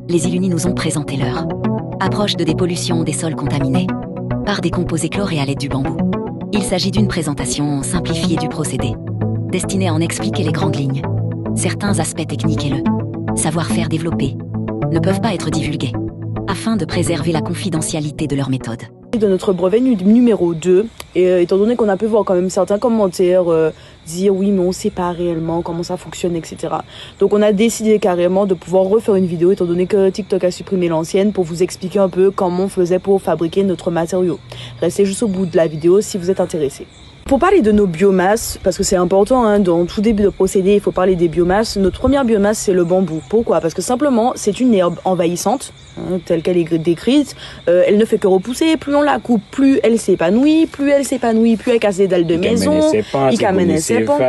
les Illunis nous ont présenté leur approche de dépollution des sols contaminés par des composés chlorés à l'aide du bambou. Il s'agit d'une présentation simplifiée du procédé, destinée à en expliquer les grandes lignes. Certains aspects techniques et le savoir-faire développé ne peuvent pas être divulgués, afin de préserver la confidentialité de leur méthode. De notre brevet numéro 2, et étant donné qu'on a pu voir quand même certains commentaires dire oui mais on sait pas réellement comment ça fonctionne, etc. Donc on a décidé carrément de pouvoir refaire une vidéo étant donné que TikTok a supprimé l'ancienne pour vous expliquer un peu comment on faisait pour fabriquer notre matériau. Restez juste au bout de la vidéo si vous êtes intéressés. Pour parler de nos biomasses, parce que c'est important, hein, dans tout début de procédé, il faut parler des biomasses. Notre première biomasse, c'est le bambou. Pourquoi? Parce que simplement, c'est une herbe envahissante, hein, telle qu'elle est décrite. Elle ne fait que repousser. Plus on la coupe, plus elle s'épanouit. Plus elle casse des dalles de maison. Il amène ses pans.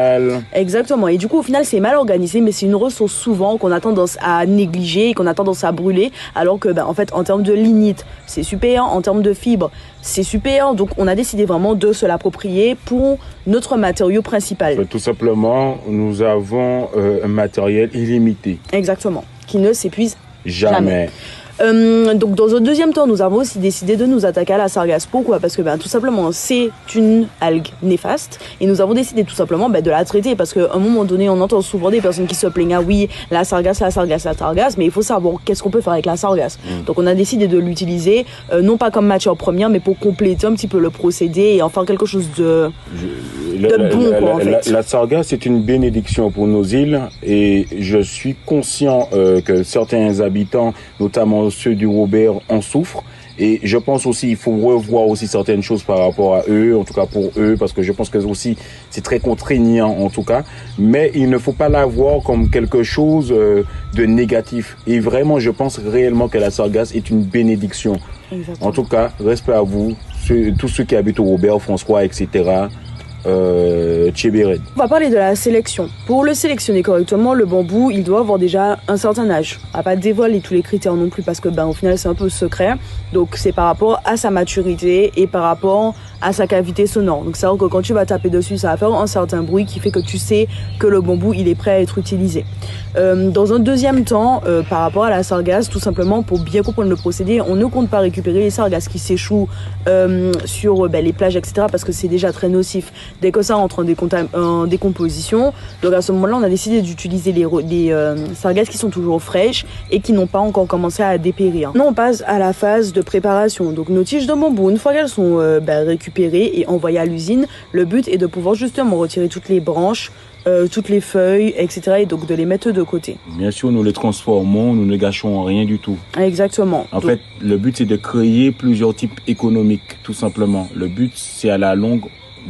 Exactement. Et du coup, au final, c'est mal organisé, mais c'est une ressource souvent qu'on a tendance à négliger et qu'on a tendance à brûler. Alors que, en fait, en termes de lignite, c'est super. En termes de fibres, c'est super. Donc, on a décidé vraiment de se l'approprier pour notre matériau principal. Tout simplement, nous avons un matériel illimité. Exactement, qui ne s'épuise jamais. Donc dans un deuxième temps, nous avons aussi décidé de nous attaquer à la sargasse. Pourquoi? Parce que tout simplement, c'est une algue néfaste et nous avons décidé tout simplement de la traiter parce qu'à un moment donné, on entend souvent des personnes qui se plaignent, ah oui, la sargasse, mais il faut savoir qu'est-ce qu'on peut faire avec la sargasse. Donc on a décidé de l'utiliser, non pas comme matière première, mais pour compléter un petit peu le procédé et en faire quelque chose de bon, en fait. La sargasse est une bénédiction pour nos îles et je suis conscient que certains habitants, notamment ceux du Robert, en souffrent. Et je pense aussi il faut revoir aussi certaines choses par rapport à eux, en tout cas pour eux, parce que je pense que aussi c'est très contraignant en tout cas. Mais il ne faut pas la voir comme quelque chose de négatif. Et vraiment, je pense réellement que la sargasse est une bénédiction. Exactement. En tout cas, respect à vous, tous ceux qui habitent au Robert, François, etc. On va parler de la sélection. Pour le sélectionner correctement, le bambou, il doit avoir déjà un certain âge. On va pas dévoiler tous les critères non plus parce que au final c'est un peu secret. Donc c'est par rapport à sa maturité et par rapport à sa cavité sonore. Donc c'est vrai que quand tu vas taper dessus, ça va faire un certain bruit qui fait que tu sais que le bambou il est prêt à être utilisé. Dans un deuxième temps, par rapport à la sargasse, tout simplement pour bien comprendre le procédé, on ne compte pas récupérer les sargasses qui s'échouent sur les plages, etc. parce que c'est déjà très nocif. Dès que ça entre en décomposition, donc à ce moment-là, on a décidé d'utiliser les sargasses qui sont toujours fraîches et qui n'ont pas encore commencé à dépérir. Maintenant, on passe à la phase de préparation. Donc nos tiges de bambou, une fois qu'elles sont récupérées et envoyées à l'usine, le but est de pouvoir justement retirer toutes les branches, toutes les feuilles, etc. et donc de les mettre de côté. Bien sûr, nous les transformons, nous ne gâchons rien du tout. Exactement. En fait, le but c'est de créer plusieurs types économiques, tout simplement. Le but c'est à la longue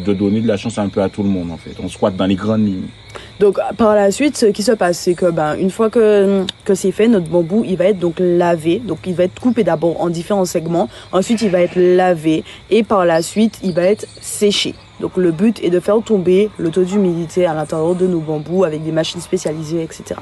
de donner de la chance un peu à tout le monde en fait. On squatte dans les grandes lignes. Donc par la suite, ce qui se passe, c'est que une fois que c'est fait, notre bambou il va être donc lavé. Donc il va être coupé d'abord en différents segments. Ensuite il va être lavé et par la suite il va être séché. Donc le but est de faire tomber le taux d'humidité à l'intérieur de nos bambous avec des machines spécialisées, etc.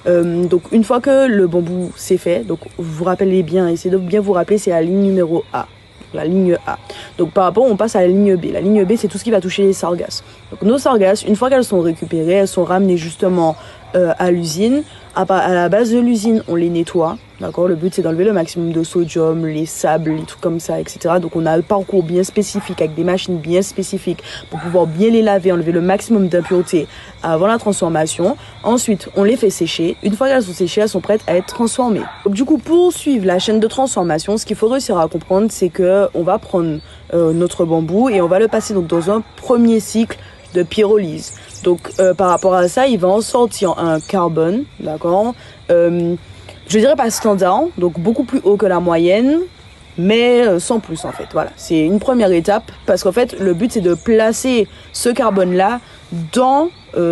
Donc une fois que le bambou c'est fait, donc vous vous rappelez bien, essayez de bien vous rappeler, c'est la ligne numéro A. La ligne A. Donc par rapport, on passe à la ligne B. La ligne B, c'est tout ce qui va toucher les sargasses. Donc nos sargasses, une fois qu'elles sont récupérées, elles sont ramenées justement à l'usine. À la base de l'usine, on les nettoie. D'accord. Le but, c'est d'enlever le maximum de sodium, les sables, les trucs comme ça, etc. Donc on a un parcours bien spécifique avec des machines bien spécifiques pour pouvoir bien les laver, enlever le maximum d'impuretés avant la transformation. Ensuite, on les fait sécher. Une fois qu'elles sont séchées, elles sont prêtes à être transformées. Donc du coup, pour suivre la chaîne de transformation, ce qu'il faut réussir à comprendre, c'est que on va prendre notre bambou et on va le passer donc dans un premier cycle de pyrolyse. Donc par rapport à ça, il va en sortir un carbone, d'accord, je dirais pas standard, donc beaucoup plus haut que la moyenne, mais sans plus en fait. Voilà, c'est une première étape parce qu'en fait le but c'est de placer ce carbone là dans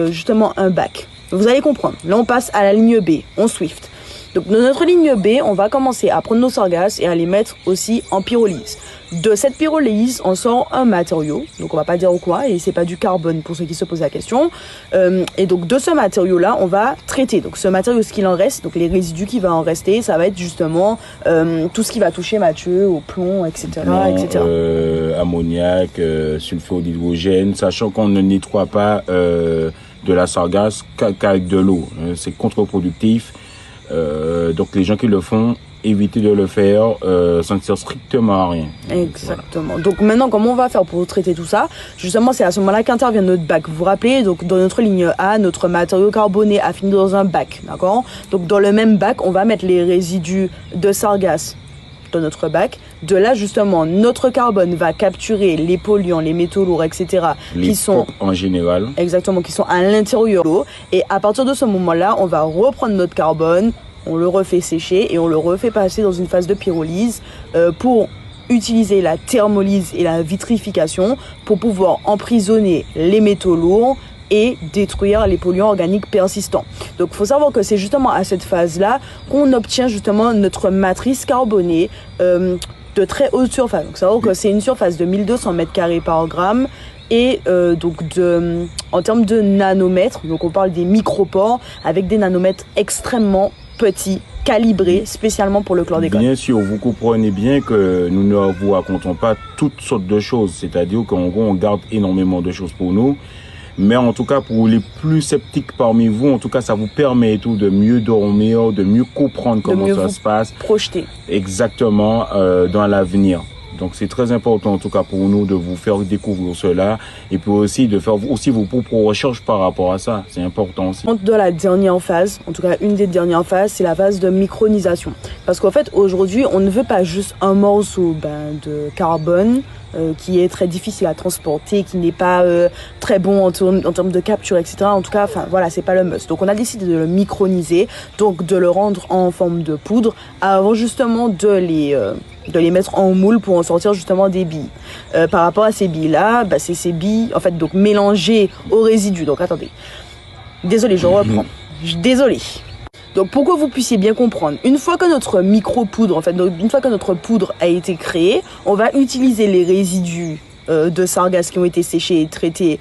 justement un bac. Vous allez comprendre. Là on passe à la ligne B, on Swift. Donc dans notre ligne B, on va commencer à prendre nos sargasses et à les mettre aussi en pyrolyse. De cette pyrolyse, on sort un matériau, donc on va pas dire quoi, et c'est pas du carbone pour ceux qui se posent la question. Et donc de ce matériau-là, on va traiter. Donc ce matériau, ce qu'il en reste, donc les résidus qui va en rester, ça va être justement tout ce qui va toucher Mathieu, au plomb, etc. etc. Ammoniac, sulfure d'hydrogène, sachant qu'on ne nettoie pas de la sargasse qu'avec de l'eau. C'est contre-productif. Donc les gens qui le font, évitez de le faire, ça ne sert strictement à rien. Exactement. Voilà. Donc maintenant, comment on va faire pour traiter tout ça? Justement, c'est à ce moment-là qu'intervient notre bac. Vous vous rappelez, donc dans notre ligne A, notre matériau carboné a fini dans un bac, d'accord? Donc dans le même bac, on va mettre les résidus de sargasse dans notre bac. De là, justement, notre carbone va capturer les polluants, les métaux lourds, etc. Les POP en général. Exactement, qui sont à l'intérieur de l'eau. Et à partir de ce moment-là, on va reprendre notre carbone, on le refait sécher et on le refait passer dans une phase de pyrolyse pour utiliser la thermolyse et la vitrification pour pouvoir emprisonner les métaux lourds et détruire les polluants organiques persistants. Donc il faut savoir que c'est justement à cette phase-là qu'on obtient justement notre matrice carbonée de très haute surface. Donc savoir que c'est une surface de 1200 m² par gramme et donc en termes de nanomètres, donc on parle des micropores avec des nanomètres extrêmement petits, calibrés spécialement pour le chlordécone. Bien sûr, vous comprenez bien que nous ne vous racontons pas toutes sortes de choses, c'est-à-dire qu'en gros on garde énormément de choses pour nous. Mais en tout cas, pour les plus sceptiques parmi vous, en tout cas, ça vous permet et tout de mieux dormir, de mieux comprendre comment ça se passe. Projeter. Exactement, dans l'avenir. Donc, c'est très important, en tout cas, pour nous de vous faire découvrir cela et puis aussi de faire aussi vos propres recherches par rapport à ça. C'est important aussi. De la dernière phase, en tout cas, une des dernières phases, c'est la phase de micronisation. Parce qu'en fait, aujourd'hui, on ne veut pas juste un morceau de carbone qui est très difficile à transporter, qui n'est pas très bon en termes de capture, etc. En tout cas, enfin voilà, c'est pas le must. Donc on a décidé de le microniser, donc de le rendre en forme de poudre, avant justement de les mettre en moule pour en sortir justement des billes. Par rapport à ces billes-là, c'est ces billes, en fait, donc mélangées aux résidus. Donc attendez, désolé, je reprends. Désolé. Donc pour que vous puissiez bien comprendre, une fois que notre micro-poudre, en fait, donc une fois que notre poudre a été créée, on va utiliser les résidus de sargasse qui ont été séchés et traités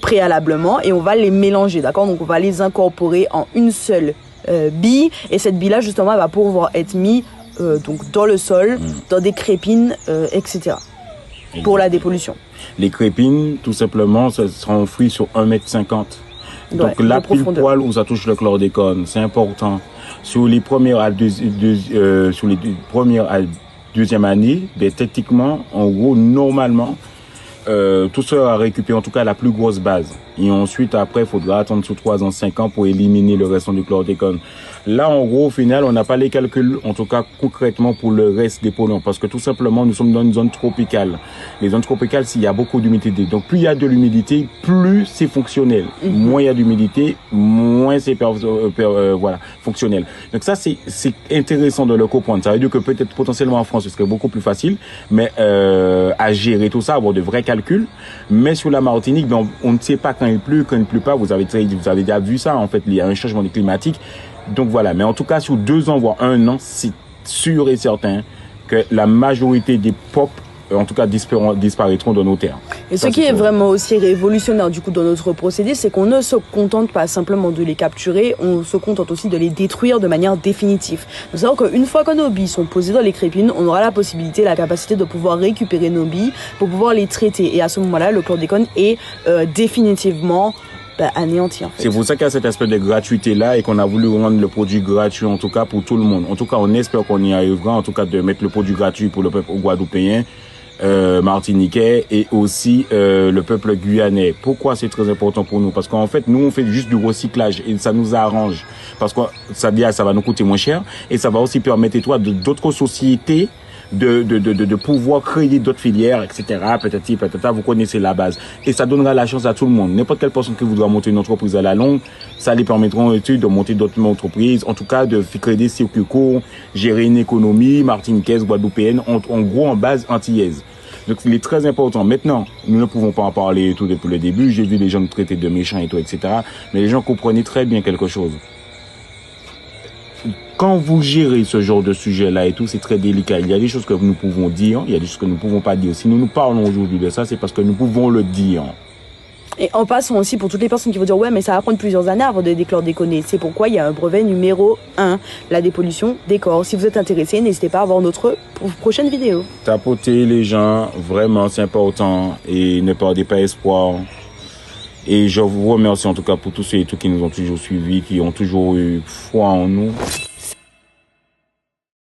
préalablement et on va les mélanger, d'accord? Donc on va les incorporer en une seule bille et cette bille-là justement elle va pouvoir être mise donc dans le sol, dans des crépines, etc. pour la dépollution. Les crépines, tout simplement, ça sera enfouies sur 1,50 m. Donc là, pile poil où ça touche le chlordécone, c'est important. Sur les premières à deuxième année, techniquement, en gros, normalement, tout ça a récupéré en tout cas la plus grosse base. Et ensuite, après, il faudra attendre sur 3 ans, 5 ans pour éliminer le restant du chlordécone. Là, en gros, au final, on n'a pas les calculs, en tout cas concrètement pour le reste des polluants, parce que tout simplement, nous sommes dans une zone tropicale. Les zones tropicales, s'il y a beaucoup d'humidité. Donc, plus il y a de l'humidité, plus c'est fonctionnel. Moins il y a d'humidité, moins c'est voilà, fonctionnel. Donc ça, c'est intéressant de le comprendre. Ça veut dire que peut-être potentiellement en France, ce serait beaucoup plus facile, mais à gérer tout ça, avoir de vrais calculs. Mais sur la Martinique, on ne sait pas quand il pleut, quand il ne pleut pas. Vous avez déjà vu ça, en fait, il y a un changement climatique. Donc voilà, mais en tout cas, sur 2 ans, voire 1 an, c'est sûr et certain que la majorité des POP, en tout cas, disparaîtront de nos terres. Et ce qui est vraiment aussi révolutionnaire du coup dans notre procédé, c'est qu'on ne se contente pas simplement de les capturer, on se contente aussi de les détruire de manière définitive. Nous savons qu'une fois que nos billes sont posées dans les crépines, on aura la possibilité, la capacité de pouvoir récupérer nos billes pour pouvoir les traiter. Et à ce moment-là, le chlordécone est définitivement anéanti en fait. C'est pour ça qu'il y a cet aspect de gratuité là et qu'on a voulu rendre le produit gratuit en tout cas pour tout le monde. En tout cas, on espère qu'on y arrivera, en tout cas de mettre le produit gratuit pour le peuple guadeloupéen, martiniquais et aussi le peuple guyanais. Pourquoi c'est très important pour nous? Parce qu'en fait, nous on fait juste du recyclage et ça nous arrange parce que ça va nous coûter moins cher et ça va aussi permettre d'autres sociétés de pouvoir créer d'autres filières, etc. Peut-être, vous connaissez la base. Et ça donnera la chance à tout le monde. N'importe quelle personne qui voudra monter une entreprise à la longue, ça lui permettra de monter d'autres entreprises, en tout cas de créer des circuits courts, gérer une économie martiniquaise, guadeloupéenne, en gros en base antillaise. Donc il est très important. Maintenant, nous ne pouvons pas en parler tout depuis le début. J'ai vu les gens nous traiter de méchants et tout, etc. Mais les gens comprenaient très bien quelque chose. Quand vous gérez ce genre de sujet-là et tout, c'est très délicat. Il y a des choses que nous pouvons dire, il y a des choses que nous ne pouvons pas dire. Si nous parlons aujourd'hui de ça, c'est parce que nous pouvons le dire. Et en passant aussi, pour toutes les personnes qui vont dire « Ouais, mais ça va prendre plusieurs années avant de déchlordéconner ». C'est pourquoi il y a un brevet numéro 1, la dépollution des corps. Si vous êtes intéressé, n'hésitez pas à voir notre prochaine vidéo. Tapotez les gens, vraiment, c'est important. Et ne perdez pas espoir. Et je vous remercie en tout cas pour tous ceux et tous qui nous ont toujours suivis, qui ont toujours eu foi en nous.